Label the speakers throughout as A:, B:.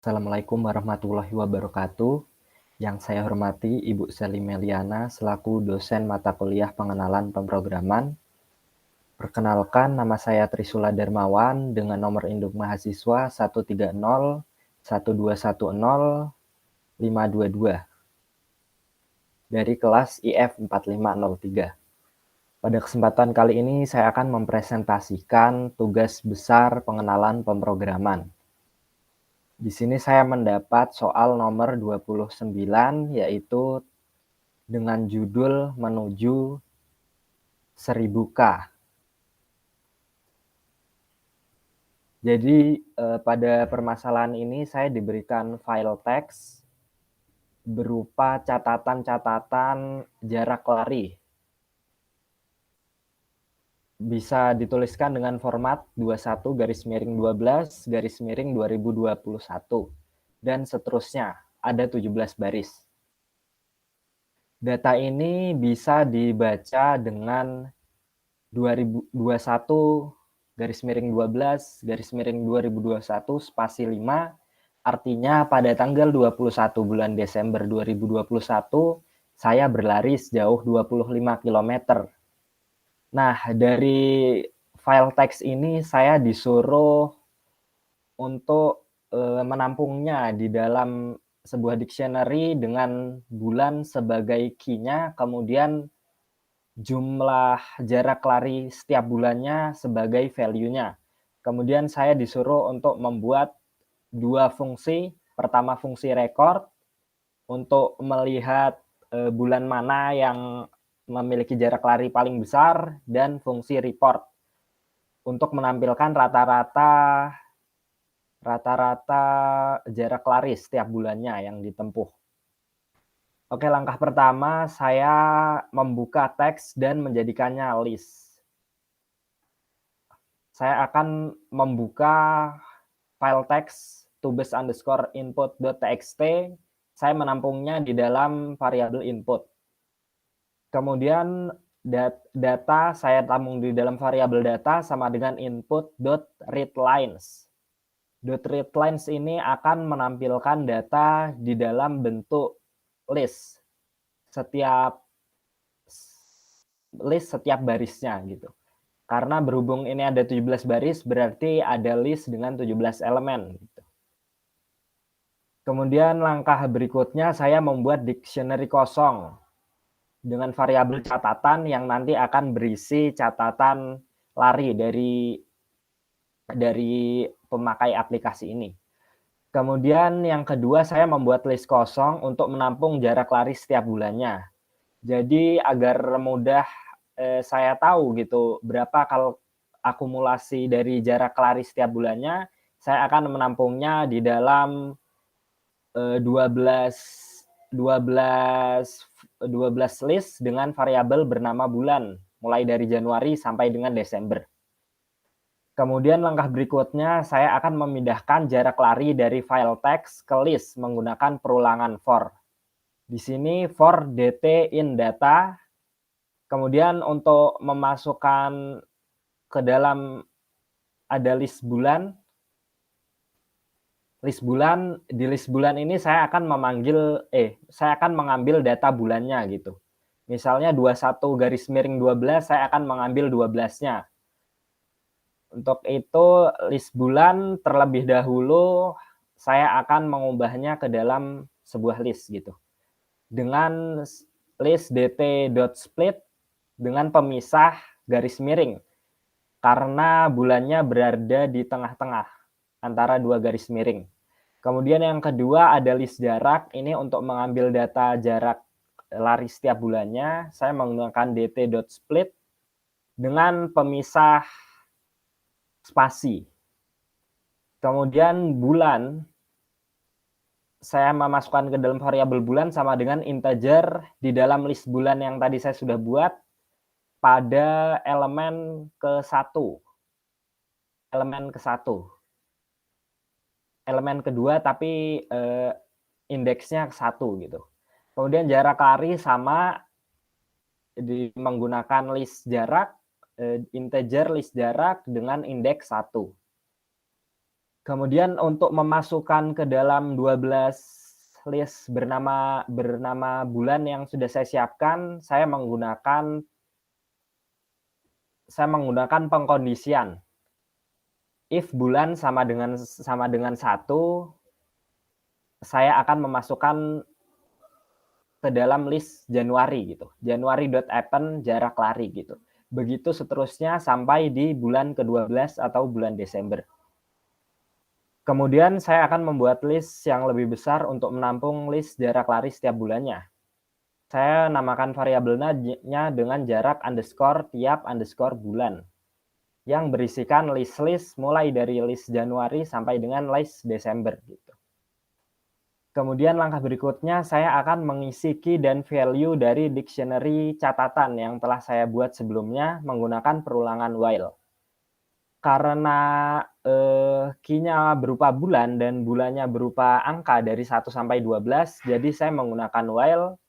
A: Assalamualaikum warahmatullahi wabarakatuh. Yang saya hormati Ibu Sally Meliana selaku dosen mata kuliah pengenalan pemrograman. Perkenalkan, nama saya Trisula Darmawan dengan nomor induk mahasiswa 130 1210522 dari kelas IF 4503. Pada kesempatan kali ini saya akan mempresentasikan tugas besar pengenalan pemrograman. Di sini saya mendapat soal nomor 29, yaitu dengan judul menuju 1000K. Jadi pada permasalahan ini saya diberikan file teks berupa catatan-catatan jarak lari. Bisa dituliskan dengan format 21-12-2021 dan seterusnya, ada 17 baris. Data ini bisa dibaca dengan 2021-12-2021 spasi 5, artinya pada tanggal 21 bulan Desember 2021 saya berlari sejauh 25 km. Nah, dari file teks ini saya disuruh untuk menampungnya di dalam sebuah dictionary dengan bulan sebagai key-nya, kemudian jumlah jarak lari setiap bulannya sebagai value-nya. Kemudian saya disuruh untuk membuat dua fungsi. Pertama fungsi record untuk melihat bulan mana yang memiliki jarak lari paling besar, dan fungsi report untuk menampilkan rata-rata jarak lari setiap bulannya yang ditempuh. Oke, langkah pertama saya membuka teks dan menjadikannya list. Saya akan membuka file teks tubes_input.txt. Saya menampungnya di dalam variabel input. Kemudian data saya tampung di dalam variabel data sama dengan input.readlines. .readlines ini akan menampilkan data di dalam bentuk list setiap barisnya gitu. Karena berhubung ini ada 17 baris, berarti ada list dengan 17 elemen gitu. Kemudian langkah berikutnya saya membuat dictionary kosong dengan variabel catatan yang nanti akan berisi catatan lari dari pemakai aplikasi ini. Kemudian yang kedua saya membuat list kosong untuk menampung jarak lari setiap bulannya. Jadi agar mudah saya tahu gitu berapa kalau akumulasi dari jarak lari setiap bulannya, saya akan menampungnya di dalam 12 list dengan variabel bernama bulan, mulai dari Januari sampai dengan Desember. Kemudian langkah berikutnya saya akan memindahkan jarak lari dari file teks ke list menggunakan perulangan for. Di sini for dt in data. Kemudian untuk memasukkan ke dalam ada list bulan. Di list bulan ini saya akan mengambil data bulannya gitu. Misalnya 21-12 saya akan mengambil 12-nya. Untuk itu list bulan terlebih dahulu saya akan mengubahnya ke dalam sebuah list gitu. Dengan list dt.split dengan pemisah garis miring. Karena bulannya berada di tengah-tengah antara dua garis miring. Kemudian yang kedua ada list jarak. Ini untuk mengambil data jarak lari setiap bulannya. Saya menggunakan dt.split dengan pemisah spasi. Kemudian bulan, saya memasukkan ke dalam variabel bulan sama dengan integer di dalam list bulan yang tadi saya sudah buat pada elemen ke-1. Elemen kedua tapi indeksnya 1 gitu. Kemudian jarak lari sama menggunakan list jarak, integer list jarak dengan indeks 1. Kemudian untuk memasukkan ke dalam 12 list bernama bulan yang sudah saya siapkan, saya menggunakan pengkondisian. If bulan sama dengan 1, saya akan memasukkan ke dalam list Januari gitu. Januari.append jarak lari gitu. Begitu seterusnya sampai di bulan ke-12 atau bulan Desember. Kemudian saya akan membuat list yang lebih besar untuk menampung list jarak lari setiap bulannya. Saya namakan variabelnya dengan jarak underscore tiap underscore bulan, yang berisikan list-list mulai dari list Januari sampai dengan list Desember gitu. Kemudian langkah berikutnya saya akan mengisi key dan value dari dictionary catatan yang telah saya buat sebelumnya menggunakan perulangan while. Karena key-nya berupa bulan dan bulannya berupa angka dari 1 sampai 12, jadi saya menggunakan while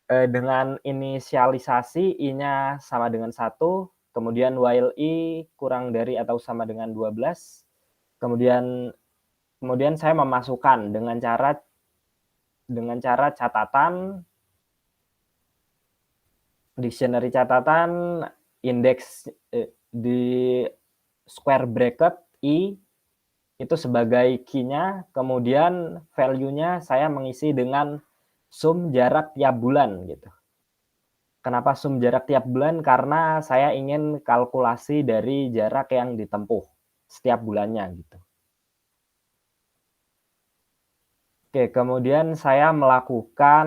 A: dengan inisialisasi i-nya sama dengan 1, kemudian while i kurang dari atau sama dengan 12, kemudian saya memasukkan dengan cara catatan dictionary catatan indeks di square bracket i itu sebagai key-nya, kemudian value-nya saya mengisi dengan sum jarak tiap bulan gitu. Kenapa sum jarak tiap bulan? Karena saya ingin kalkulasi dari jarak yang ditempuh setiap bulannya gitu. Oke, kemudian saya melakukan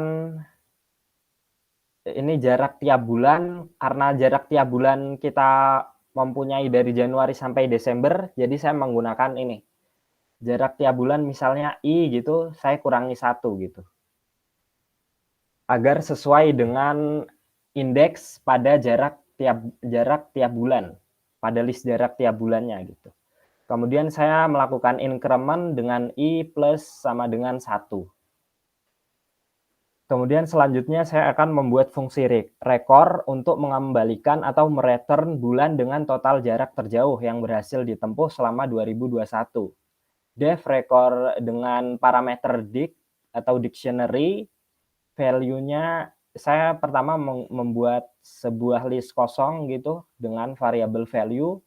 A: ini jarak tiap bulan, karena jarak tiap bulan kita mempunyai dari Januari sampai Desember, jadi saya menggunakan ini. Jarak tiap bulan misalnya I gitu, saya kurangi 1 gitu. Agar sesuai dengan indeks pada jarak tiap bulan, pada list jarak tiap bulannya gitu. Kemudian saya melakukan increment dengan I plus sama dengan 1. Kemudian selanjutnya saya akan membuat fungsi record untuk mengembalikan atau mereturn bulan dengan total jarak terjauh yang berhasil ditempuh selama 2021. Def record dengan parameter dict atau dictionary, value-nya saya pertama membuat sebuah list kosong gitu dengan variabel value.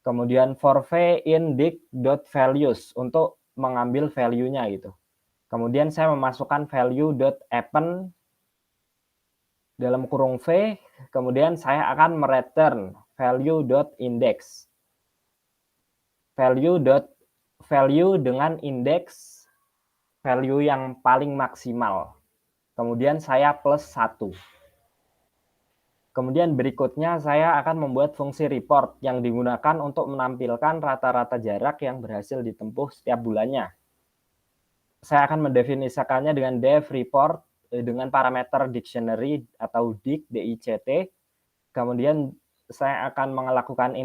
A: Kemudian for v in dict.values untuk mengambil value-nya gitu. Kemudian saya memasukkan value.append dalam kurung v, kemudian saya akan mereturn value.index. Value dengan indeks value yang paling maksimal. Kemudian saya plus 1. Kemudian berikutnya saya akan membuat fungsi report yang digunakan untuk menampilkan rata-rata jarak yang berhasil ditempuh setiap bulannya. Saya akan mendefinisikannya dengan def report dengan parameter dictionary atau dict, DICT. Kemudian saya akan melakukan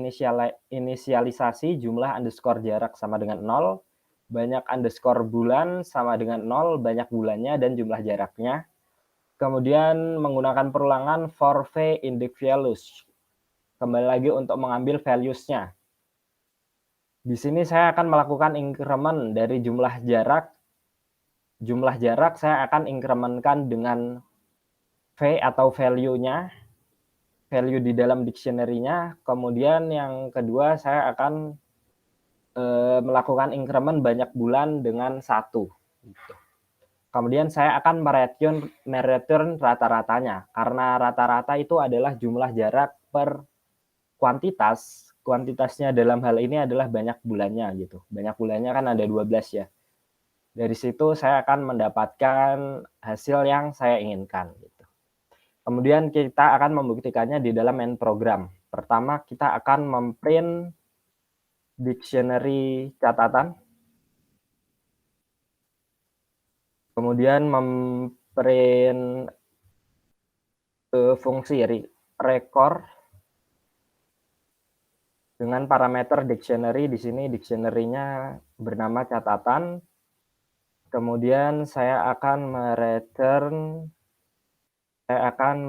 A: inisialisasi jumlah underscore jarak sama dengan 0, banyak underscore bulan sama dengan 0, banyak bulannya dan jumlah jaraknya. Kemudian menggunakan perulangan for v index values. Kembali lagi untuk mengambil values-nya. Di sini saya akan melakukan increment dari jumlah jarak. Jumlah jarak saya akan incrementkan dengan v atau value-nya. Value di dalam dictionary-nya. Kemudian yang kedua saya akan melakukan increment banyak bulan dengan 1. Gitu. Kemudian saya akan mereturn rata-ratanya, karena rata-rata itu adalah jumlah jarak per kuantitas. Kuantitasnya dalam hal ini adalah banyak bulannya gitu. Banyak bulannya kan ada 12 ya. Dari situ saya akan mendapatkan hasil yang saya inginkan gitu. Kemudian kita akan membuktikannya di dalam main program. Pertama kita akan memprint dictionary catatan. Kemudian memprint fungsi record dengan parameter dictionary. Di sini dictionary-nya bernama catatan. Kemudian saya akan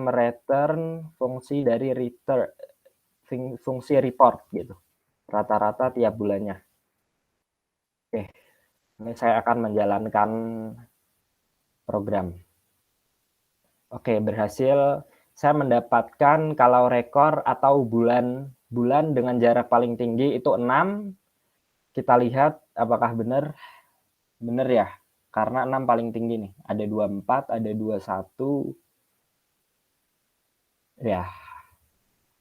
A: mereturn fungsi dari fungsi report gitu. Rata-rata tiap bulannya. Oke, ini saya akan menjalankan program. Oke, berhasil. Saya mendapatkan kalau rekor atau bulan dengan jarak paling tinggi itu 6. Kita lihat apakah benar. Benar ya, karena 6 paling tinggi nih. Ada 24, ada 21. Ya,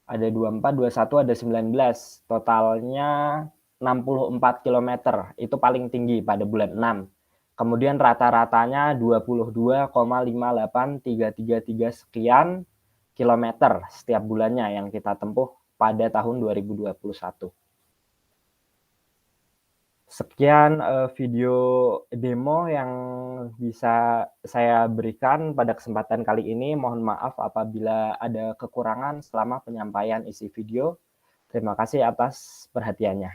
A: ada 24, 21, ada 19. Totalnya 64 kilometer. Itu paling tinggi pada bulan 6. Kemudian rata-ratanya 22,5833 sekian kilometer setiap bulannya yang kita tempuh pada tahun 2021. Sekian video demo yang bisa saya berikan pada kesempatan kali ini. Mohon maaf apabila ada kekurangan selama penyampaian isi video. Terima kasih atas perhatiannya.